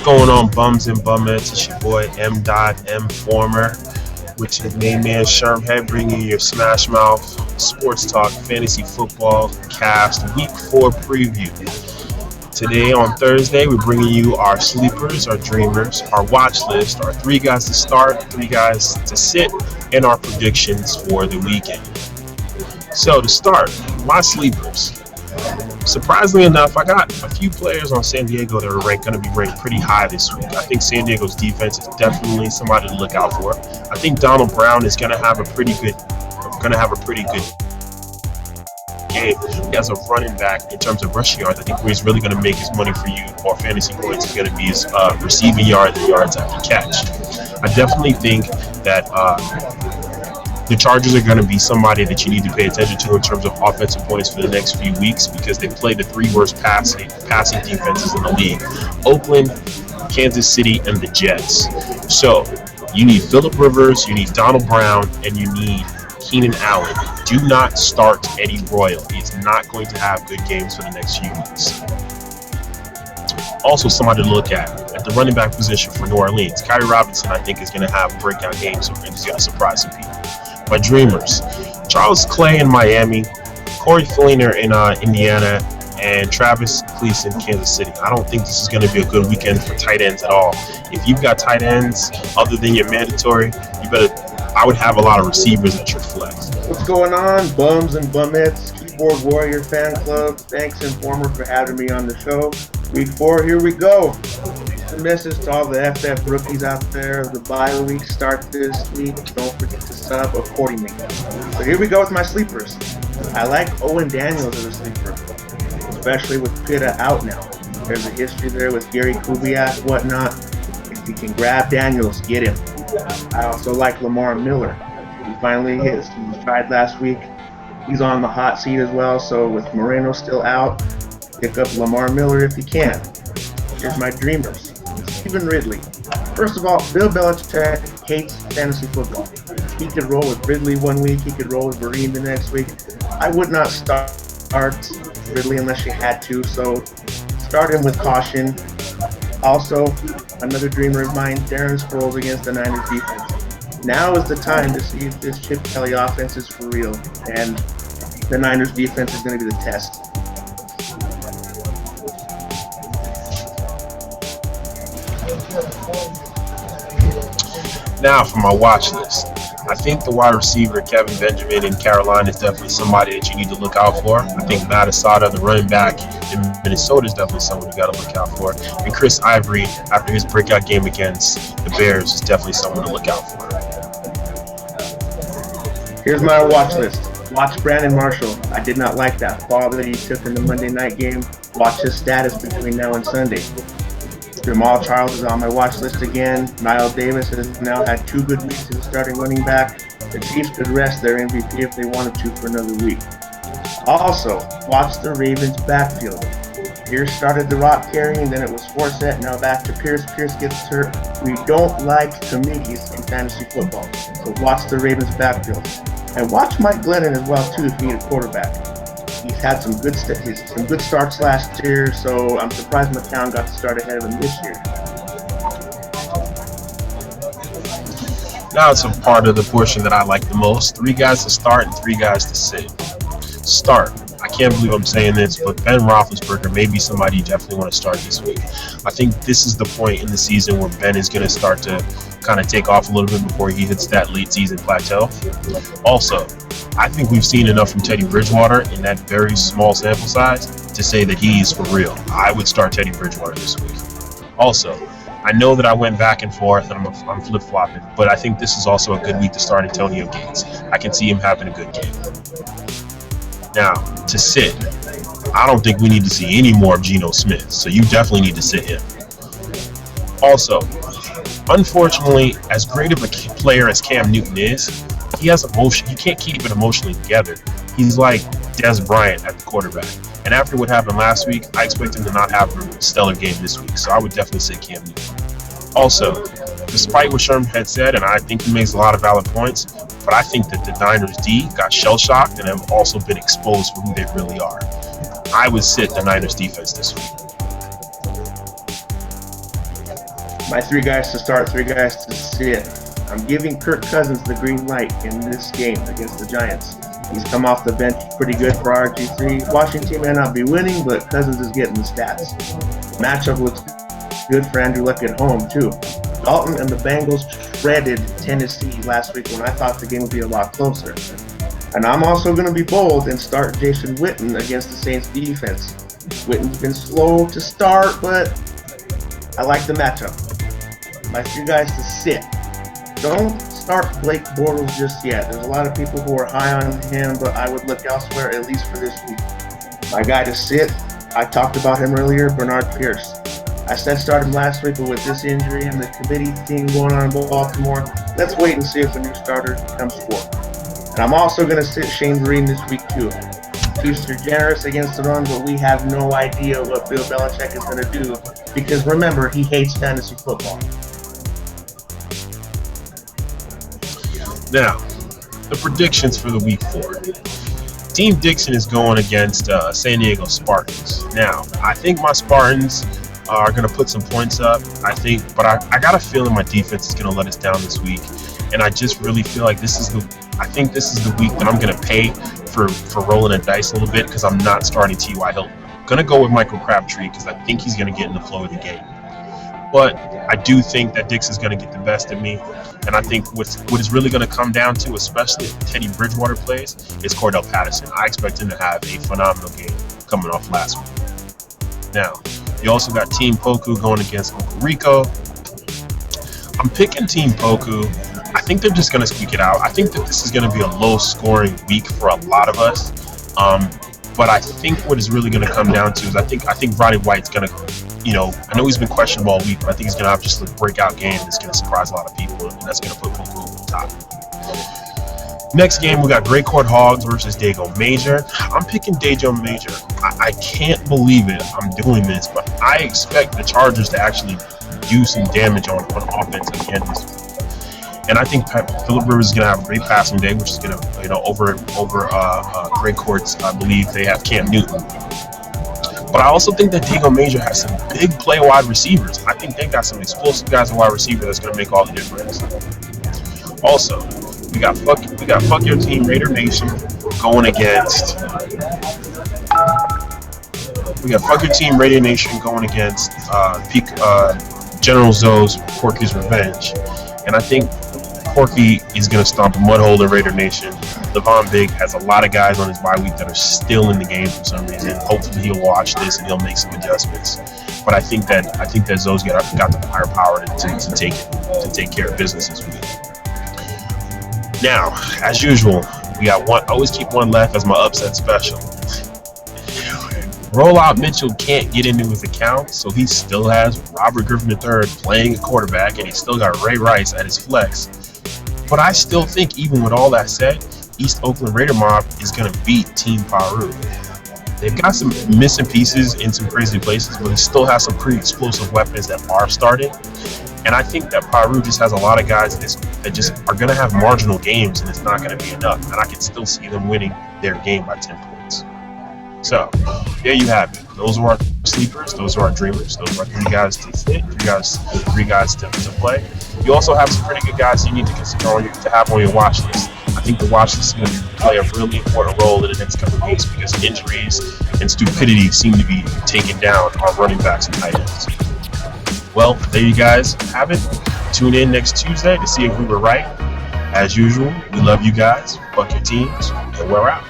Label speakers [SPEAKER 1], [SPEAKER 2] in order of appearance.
[SPEAKER 1] going on, bums and bummettes? It's your boy M. Former, which is main man Shermhead, bringing you your Smash Mouth Sports Talk Fantasy Football Cast Week 4 preview. Today on Thursday, we're bringing you our sleepers, our dreamers, our watch list, our 3 guys to start, 3 guys to sit, and our predictions for the weekend. So to start, my sleepers. Surprisingly enough, I got a few players on San Diego that are going to be ranked pretty high this week. I think San Diego's defense is definitely somebody to look out for. I think Donald Brown is going to have a pretty good game. As a running back in terms of rushing yards, I think where he's really going to make his money for you or fantasy points is going to be his receiving yards and yards after catch. I definitely think that the Chargers are going to be somebody that you need to pay attention to in terms of offensive points for the next few weeks because they play the 3 worst passing defenses in the league: Oakland, Kansas City, and the Jets. So you need Phillip Rivers, you need Donald Brown, and you need Keenan Allen. Do not start Eddie Royal. He's not going to have good games for the next few weeks. Also, somebody to look at the running back position for New Orleans. Kyrie Robinson, I think, is going to have breakout games and he's going to surprise some people. My dreamers: Charles Clay in Miami, Corey Fleener in Indiana, and Travis Cleese in Kansas City. I don't think this is going to be a good weekend for tight ends at all. If you've got tight ends other than your mandatory, I would have a lot of receivers at your flex.
[SPEAKER 2] What's going on, bums and bummettes, Keyboard Warrior fan club? Thanks, Informer, for having me on the show. Week 4, here we go. The message to all the FF rookies out there: the bye week start this week. Don't forget to sub accordingly. So here we go with my sleepers. I like Owen Daniels as a sleeper, especially with Pitta out now. There's a history there with Gary Kubiak, whatnot. If you can grab Daniels, get him. I also like Lamar Miller. He finally hit. He tried last week. He's on the hot seat as well. So with Moreno still out, pick up Lamar Miller if you can. Here's my dreamers. Stephen Ridley. First of all, Bill Belichick hates fantasy football. He could roll with Ridley one week, he could roll with Vereen the next week. I would not start Ridley unless you had to, so start him with caution. Also, another dreamer of mine, Darren Sproles against the Niners defense. Now is the time to see if this Chip Kelly offense is for real, and the Niners defense is going to be the test.
[SPEAKER 1] Now for my watch list. I think the wide receiver Kevin Benjamin in Carolina is definitely somebody that you need to look out for. I think Matt Asada, the running back in Minnesota, is definitely someone you got to look out for. And Chris Ivory, after his breakout game against the Bears, is definitely someone to look out for.
[SPEAKER 2] Here's my watch list. Watch Brandon Marshall. I did not like that fall that he took in the Monday night game. Watch his status between now and Sunday. Jamal Charles is on my watch list again. Niall Davis has now had 2 good weeks as a starting running back. The Chiefs could rest their MVP if they wanted to for another week. Also, watch the Ravens backfield. Pierce started the rock carrying, then it was Forsett, now back to Pierce. Pierce gets hurt. We don't like committees in fantasy football, so watch the Ravens backfield. And watch Mike Glennon as well too if you need a quarterback. He's had some good starts last year, so I'm surprised McCown got to start ahead of him this year.
[SPEAKER 1] Now it's a part of the portion that I like the most. 3 guys to start and 3 guys to sit. Start. I can't believe I'm saying this, but Ben Roethlisberger may be somebody you definitely want to start this week. I think this is the point in the season where Ben is going to start to kind of take off a little bit before he hits that late season plateau. Also, I think we've seen enough from Teddy Bridgewater in that very small sample size to say that he's for real. I would start Teddy Bridgewater this week. Also, I know that I went back and forth and I'm flip-flopping, but I think this is also a good week to start Antonio Gates. I can see him having a good game. Now, to sit, I don't think we need to see any more of Geno Smith, so you definitely need to sit him. Also, unfortunately, as great of a player as Cam Newton is, he has emotion. He can't keep it emotionally together. He's like Des Bryant at the quarterback. And after what happened last week, I expect him to not have a stellar game this week. So I would definitely say Cam Newton. Also, despite what Sherman had said, and I think he makes a lot of valid points, but I think that the Niners D got shell-shocked and have also been exposed for who they really are. I would sit the Niners defense this week.
[SPEAKER 2] My 3 guys to start, 3 guys to sit. I'm giving Kirk Cousins the green light in this game against the Giants. He's come off the bench pretty good for RG3. Washington may not be winning, but Cousins is getting the stats. Matchup looks good for Andrew Luck at home, too. Dalton and the Bengals shredded Tennessee last week when I thought the game would be a lot closer. And I'm also going to be bold and start Jason Witten against the Saints defense. Witten's been slow to start, but I like the matchup. My 3 guys to sit. Don't start Blake Bortles just yet. There's a lot of people who are high on him, but I would look elsewhere, at least for this week. My guy to sit, I talked about him earlier, Bernard Pierce. I said start him last week, but with this injury and the committee thing going on in Baltimore, let's wait and see if a new starter comes forth. And I'm also going to sit Shane Vereen this week too. Chiefs are generous against the run, but we have no idea what Bill Belichick is going to do because remember, he hates fantasy football.
[SPEAKER 1] Now, the predictions for the week 4. Team Dixon is going against San Diego Spartans. Now, I think my Spartans are going to put some points up. But I got a feeling my defense is going to let us down this week, and I just really feel like this is the week that I'm going to pay for rolling the dice a little bit because I'm not starting T.Y. Hilton. I'm going to go with Michael Crabtree because I think he's going to get in the flow of the game. But I do think that Dixon's going to get the best of me. And I think what is really going to come down to, especially if Teddy Bridgewater plays, is Cordell Patterson. I expect him to have a phenomenal game coming off last week. Now, you also got Team Poku going against Uncle Rico. I'm picking Team Poku. I think they're just going to squeak it out. I think that this is going to be a low-scoring week for a lot of us. But I think what is really going to come down to is I think Roddy White's going to, I know he's been questionable all week, but I think he's going to have just a breakout game that's going to surprise a lot of people, and that's going to put Poku over the top. Next game, we got Greycourt Hogz versus Dago Major. I'm picking Dago Major. I can't believe it. I'm doing this, but I expect the Chargers to actually do some damage on offense again this week. And I think Phillip Rivers is going to have a great passing day, which is going to, over Greycourt's, I believe they have Cam Newton. But I also think that Dago Major has some big play wide receivers. I think they got some explosive guys in wide receiver that's going to make all the difference. Also, we got Fuck Your Team Raider Nation going against. We got Fuck Your Team Raider Nation going against General Zoe's Porky's Revenge, and I think Porky is going to stomp a mudhole in Raider Nation. Levon Big has a lot of guys on his bye week that are still in the game for some reason. Hopefully he'll watch this and he'll make some adjustments. But I think that Zoe's got the firepower to take care of business this week. Now, as usual, we got one. Always keep one left as my upset special. Rollout Mitchell can't get into his account, so he still has Robert Griffin III playing a quarterback, and he still got Ray Rice at his flex. But I still think, even with all that said, East Oakland Raider Mob is going to beat Team Piru. They've got some missing pieces in some crazy places, but they still have some pretty explosive weapons that are starting. And I think that Piru just has a lot of guys that just are going to have marginal games, and it's not going to be enough. And I can still see them winning their game by 10 points. So, there you have it. Those are our sleepers. Those are our dreamers. Those are 3 guys to sit, 3 guys to play. You also have some pretty good guys you need to consider to have on your watch list. I think the watch list is going to play a really important role in the next couple of weeks because injuries and stupidity seem to be taking down our running backs and tight ends. Well, there you guys have it. Tune in next Tuesday to see if we were right. As usual, we love you guys. Fuck your teams, and we're out.